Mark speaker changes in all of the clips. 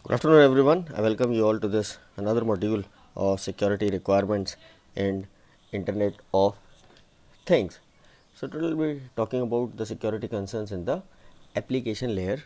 Speaker 1: Good afternoon, everyone. I welcome you all to this another module of security requirements and Internet of Things. So today we'll be talking about the security concerns in the application layer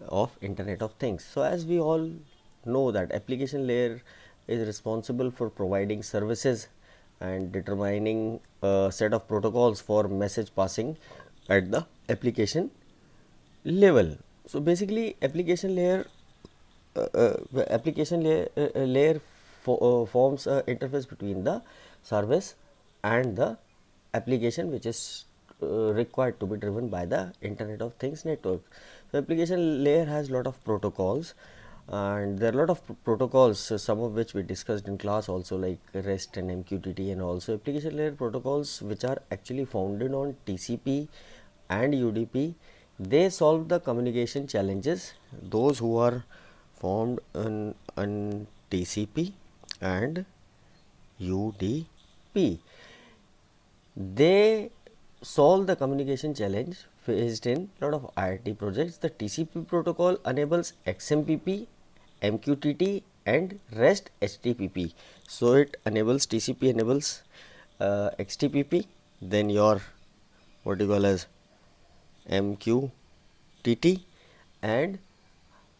Speaker 1: of Internet of Things. So as we all know that application layer is responsible for providing services and determining a set of protocols for message passing at the application level. So basically application layer forms a interface between the service and the application which is required to be driven by the Internet of Things network. So application layer has lot of protocols, and there are a lot of protocols, some of which we discussed in class also, like REST and MQTT, and also application layer protocols which are actually founded on TCP and UDP. They solve the communication challenges those who are formed on TCP and UDP. They solve the communication challenge faced in a lot of IIT projects. The TCP protocol enables XMPP, MQTT and REST HTTP. So it enables TCP, enables XTPP, then your what you call as MQTT and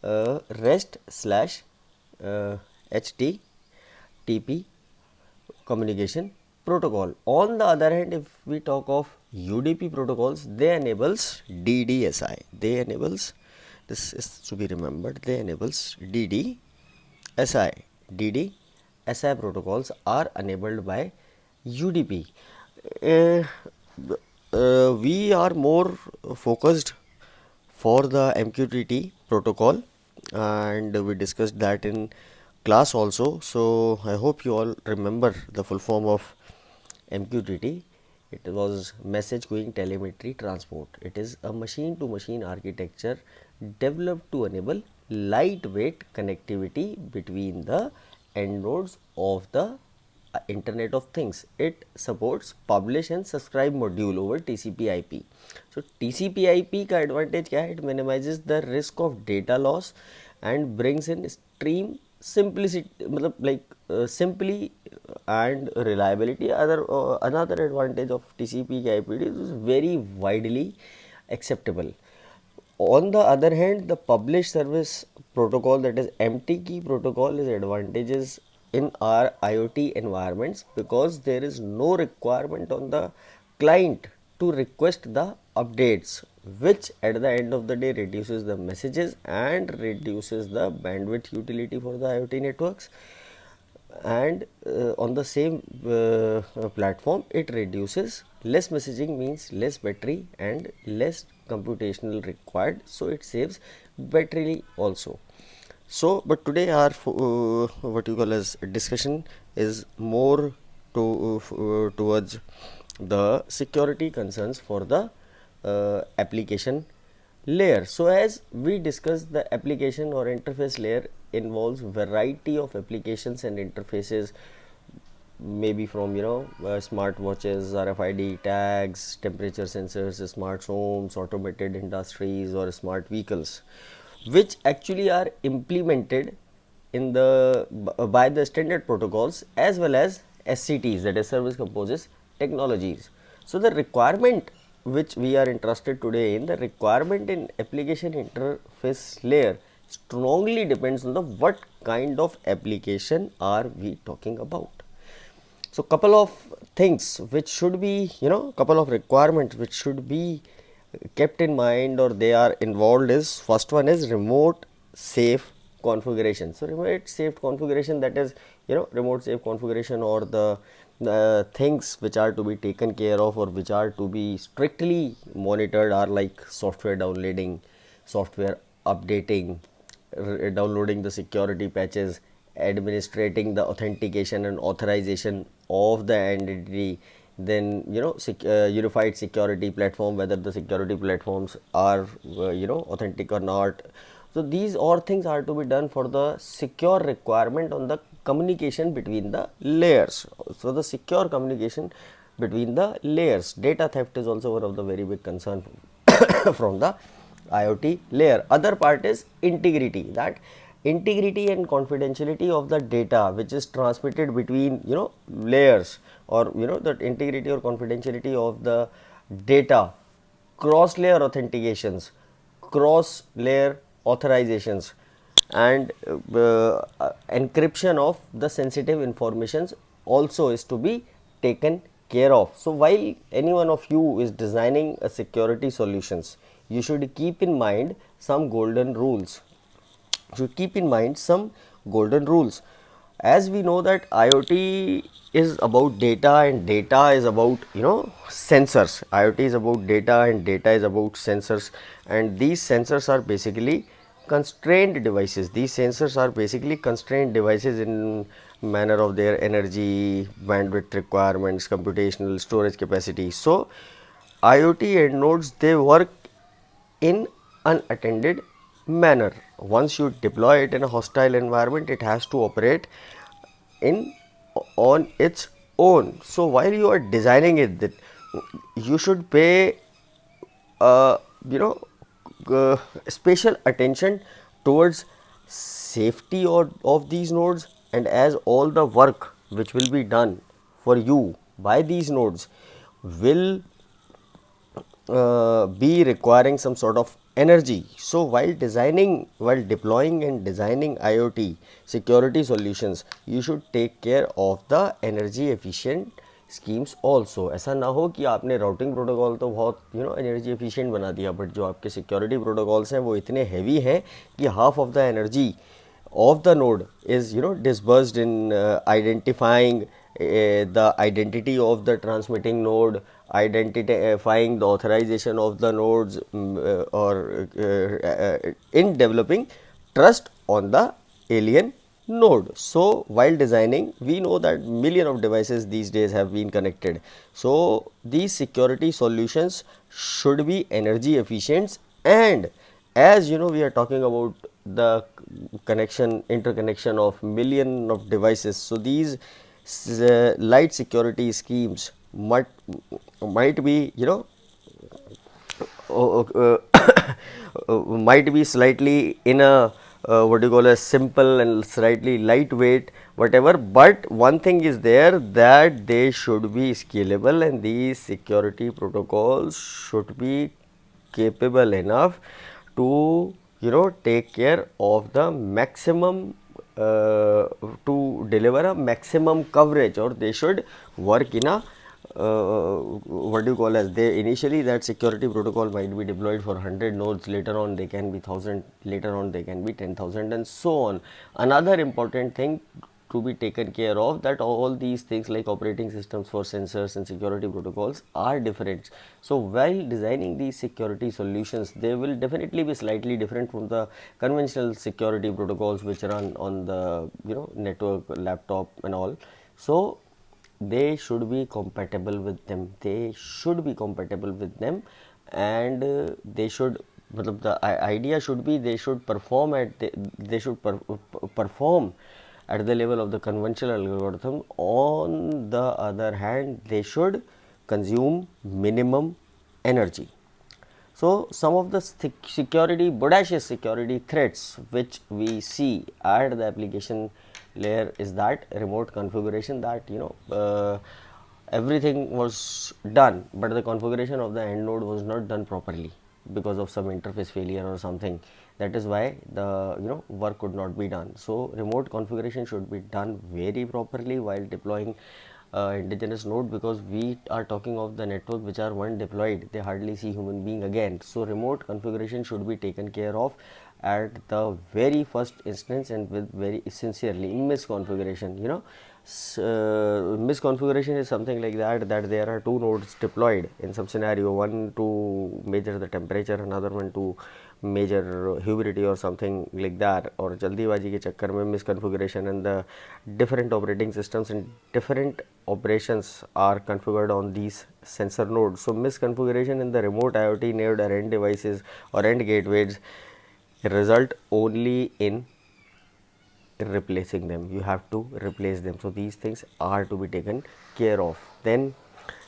Speaker 1: REST slash HTTP communication protocol. On the other hand, if we talk of UDP protocols, they enables DDSI. They enables, this is to be remembered, they enables DDSI. DDSI protocols are enabled by UDP. We are more focused for the MQTT protocol, and we discussed that in class also. So I hope you all remember the full form of MQTT. It was message queuing telemetry transport. It is a machine to machine architecture developed to enable lightweight connectivity between the end nodes of the Internet of Things. It supports publish and subscribe module over TCP IP. So TCP IP का advantage क्या है? It minimizes the risk of data loss and brings in stream simplicity, मतलब like simply and reliability. Another advantage of TCP IP is very widely acceptable. On the other hand, the publish service protocol, that is empty key protocol, is advantages in our IoT environments because there is no requirement on the client to request the updates, which at the end of the day reduces the messages and reduces the bandwidth utility for the IoT networks. And on the same platform, it reduces less messaging, means less battery and less computational required, so it saves battery also. So but today our what you call as discussion is more towards the security concerns for the application layer. So as we discussed, the application or interface layer involves variety of applications and interfaces, maybe from smart watches, RFID tags, temperature sensors, smart homes, automated industries or smart vehicles, which actually are implemented in the by the standard protocols as well as SCTs, that is service composes technologies. So the requirement which we are interested today in, the requirement in application interface layer strongly depends on the what kind of application are we talking about. So couple of things which should be, couple of requirements which should be kept in mind or they are involved is, first one is remote safe configuration. So remote safe configuration, that is remote safe configuration, or the things which are to be taken care of or which are to be strictly monitored are like software downloading, software updating, downloading the security patches, administrating the authentication and authorization of the entity, then unified security platform, whether the security platforms are authentic or not. So these all things are to be done for the secure requirement on the communication between the layers. So the secure communication between the layers. Data theft is also one of the very big concern from the IoT layer. Other part is integrity, that integrity and confidentiality of the data which is transmitted between layers, or that integrity or confidentiality of the data, cross layer authentications, cross layer authorizations, and encryption of the sensitive informations also is to be taken care of. So while any one of you is designing a security solutions, you should keep in mind some golden rules. Should keep in mind some golden rules. As we know that IoT is about data, and data is about sensors. IoT is about data and data is about sensors, and these sensors are basically constrained devices. These sensors are basically constrained devices in manner of their energy, bandwidth requirements, computational storage capacity. So IoT end nodes, they work in unattended manner. Once you deploy it in a hostile environment, it has to operate in on its own. So while you are designing it, that you should pay uh, you know special attention towards safety of these nodes, and as all the work which will be done for you by these nodes will be requiring some sort of energy. So while deploying and designing IoT security solutions, you should take care of the energy efficient schemes also. ऐसा ना हो कि आपने routing protocol तो बहुत energy efficient बना दिया, but जो आपके सिक्योरिटी प्रोटोकॉल्स हैं वो इतने हैवी हैं कि half of the energy of the node is disbursed in identifying the identity of the transmitting node, identifying the authorization of the nodes, or in developing trust on the alien node. So while designing, we know that million of devices these days have been connected. So these security solutions should be energy efficient, and as we are talking about the interconnection of million of devices. So these light security schemes might be might be slightly in a what do you call a simple and slightly lightweight whatever, but one thing is there, that they should be scalable, and these security protocols should be capable enough to take care of the maximum to deliver a maximum coverage, or they should work in a what do you call as, they initially that security protocol might be deployed for 100 nodes, later on they can be 1000, later on they can be 10,000 and so on. Another important thing to be taken care of, that all these things like operating systems for sensors and security protocols are different. So while designing these security solutions, they will definitely be slightly different from the conventional security protocols which run on the network, laptop and all. So they should be compatible with them, and they should, the idea should be they should perform at perform at the level of the conventional algorithm. On the other hand, they should consume minimum energy. So some of the security, bodacious security threats which we see at the application layer is that remote configuration, that everything was done, but the configuration of the end node was not done properly because of some interface failure or something. That is why the work could not be done. So remote configuration should be done very properly while deploying indigenous node, because we are talking of the network which are one deployed, they hardly see human being again. So remote configuration should be taken care of at the very first instance, and with very sincerely. Misconfiguration, misconfiguration is something like that, that there are two nodes deployed in some scenario, one to measure the temperature, another one to measure humidity or something like that, or jaldibazi ke chakkar mein misconfiguration, and the different operating systems and different operations are configured on these sensor nodes. So misconfiguration in the remote IoT node or end devices or end gateways result only in replacing them. You have to replace them. So these things are to be taken care of. Then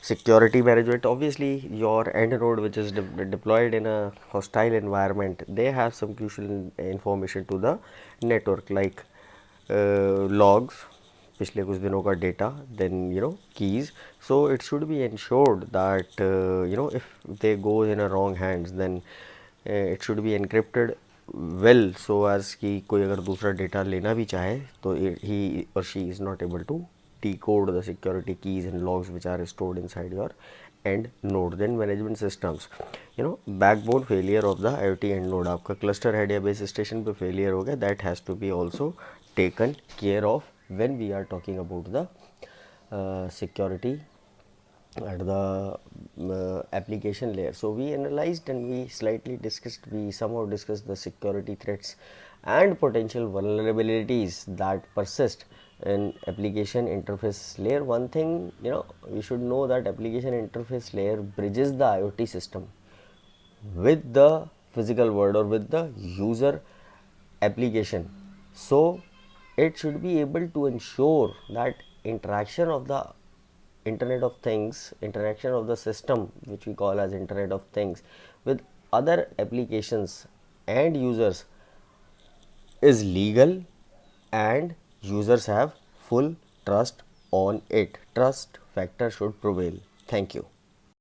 Speaker 1: security management, obviously your end node which is deployed in a hostile environment, they have some crucial information to the network, like logs, पिछले कुछ दिनों का data, then keys. So it should be ensured that if they go in a wrong hands, then it should be encrypted well, so as कि कोई अगर दूसरा data लेना भी चाहे तो he or she is not able to decode the security keys and logs which are stored inside your end node. Then management systems, backbone failure of the IoT end node, आपका cluster head या base station पे failure हो गया, that has to be also taken care of when we are talking about the security at the application layer. So we analyzed and we slightly discussed, we somehow discussed the security threats and potential vulnerabilities that persist in application interface layer. One thing, we should know that application interface layer bridges the IoT system with the physical world or with the user application. So it should be able to ensure that interaction of the Internet of Things, interaction of the system which we call as Internet of Things with other applications and users is legal and users have full trust on it. Trust factor should prevail. Thank you.